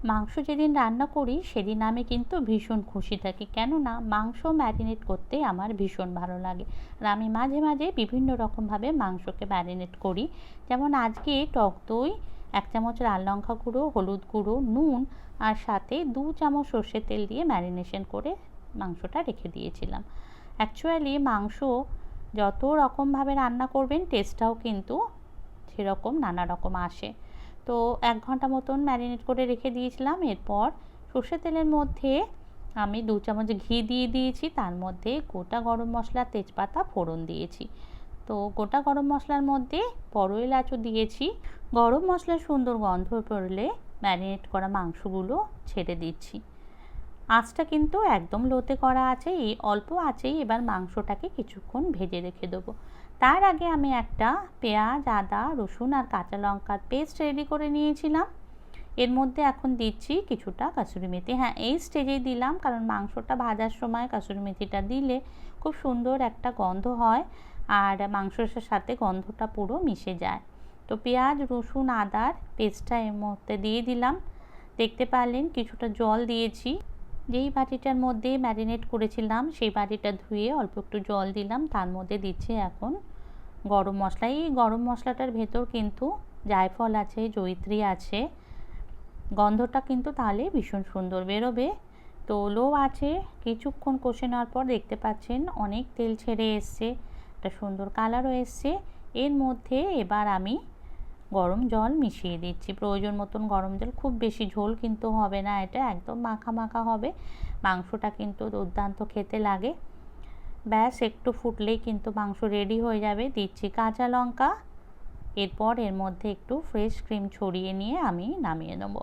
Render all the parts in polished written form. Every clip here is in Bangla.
মাংস যেদিন রান্না করি সেদিন আমি কিন্তু ভীষণ খুশি থাকি, কেননা মাংস ম্যারিনেট করতে আমার ভীষণ ভালো লাগে। আর আমি মাঝে মাঝে বিভিন্ন রকমভাবে মাংসকে ম্যারিনেট করি। যেমন আজকে টক দই, 1 চামচ লাল লঙ্কা গুঁড়ো, হলুদ গুঁড়ো, নুন আর সাথে 2 চামচ সর্ষের তেল দিয়ে ম্যারিনেশন করে মাংসটা রেখে দিয়েছিলাম। অ্যাকচুয়ালি মাংস যত রকমভাবে রান্না করবেন টেস্টটাও কিন্তু সেরকম নানা রকম আসে। তো 1 ঘন্টা মতন ম্যারিনেট করে রেখে দিয়েছিলাম। এরপর সর্ষের তেলের মধ্যে আমি 2 চামচ ঘি দিয়ে দিয়েছি, তার মধ্যে গোটা গরম মশলা, তেজপাতা ফোড়ন দিয়েছি। তো গোটা গরম মশলার মধ্যে বড় এলাচও দিয়েছি। গরম মশলার সুন্দর গন্ধ পড়লে ম্যারিনেট করা মাংসগুলো ছেড়ে দিচ্ছি। আঁচটা কিন্তু একদম লোতে করা আছে, এই অল্প আঁচেই এবার মাংসটাকে কিছুক্ষণ ভেজে রেখে দেবো। তার আগে আমি একটা পেঁয়াজ, আদা, রসুন আর কাঁচা লঙ্কার পেস্ট রেডি করে নিয়েছিলাম। এর মধ্যে এখন দিচ্ছি কিছুটা কাসুরি মেথি। হ্যাঁ, এই স্টেজেই দিলাম, কারণ মাংসটা ভাজার সময় কাসুরি মেথিটা দিলে খুব সুন্দর একটা গন্ধ হয় আর মাংসের সাথে গন্ধটা পুরো মিশে যায়। তো পেঁয়াজ, রসুন, আদার পেস্টটা এর মধ্যে দিয়ে দিলাম। দেখতে পারলেন কিছুটা জল দিয়েছি। যেই বাটিটার মধ্যে ম্যারিনেট করেছিলাম সেই বাটিটা ধুয়ে অল্প একটু জল দিলাম, তার মধ্যে দিচ্ছি এখন গরম মশলা। এই গরম মশলাটার ভেতর কিন্তু জায়ফল আছে, জয়িত্রী আছে, গন্ধটা কিন্তু তাহলে ভীষণ সুন্দর বেরোবে। তো লো আছে কিছুক্ষণ কষে নেওয়ার পর দেখতে পাচ্ছেন অনেক তেল ছেড়ে এসছে, একটা সুন্দর কালারও এসছে। এর মধ্যে এবার আমি গরম জল মিশিয়ে দিচ্ছি, প্রয়োজন মতন গরম জল। খুব বেশি ঝোল কিন্তু হবে না, এটা একদম মাখা মাখা হবে। মাংসটা কিন্তু দুর্দান্ত খেতে লাগে। ব্যাস একটু ফুটলেই কিন্তু মাংস রেডি হয়ে যাবে। দিচ্ছি কাঁচা লঙ্কা। এরপর এর মধ্যে একটু ফ্রেশ ক্রিম ছড়িয়ে নিয়ে আমি নামিয়ে নেব।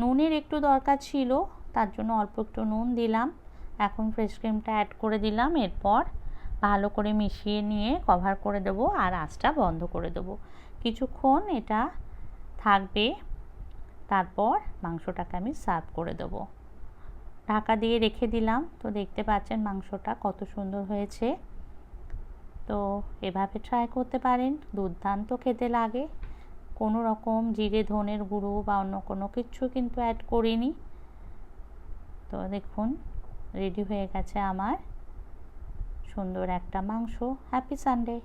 নুনের একটু দরকার ছিল, তার জন্য অল্প একটু নুন দিলাম। এখন ফ্রেশ ক্রিমটা অ্যাড করে দিলাম। এরপর ভালো করে মিশিয়ে নিয়ে কভার করে দেবো আর আঁচটা বন্ধ করে দেবো। কিছুক্ষণ এটা থাকবে, তারপর মাংসটাকে আমি সার্ভ করে দেবো। ঢাকা দিয়ে রেখে দিলাম। তো দেখতে পাচ্ছেন মাংসটা কত সুন্দর হয়েছে। তো এভাবে ট্রাই করতে পারেন, দুর্দান্ত খেতে লাগে। কোনো রকম জিরে ধনের গুঁড়ো বা অন্য কোনো কিছু কিন্তু অ্যাড করিনি। তো দেখুন রেডি হয়ে গেছে আমার সুন্দর একটা মাংস। Happy Sunday.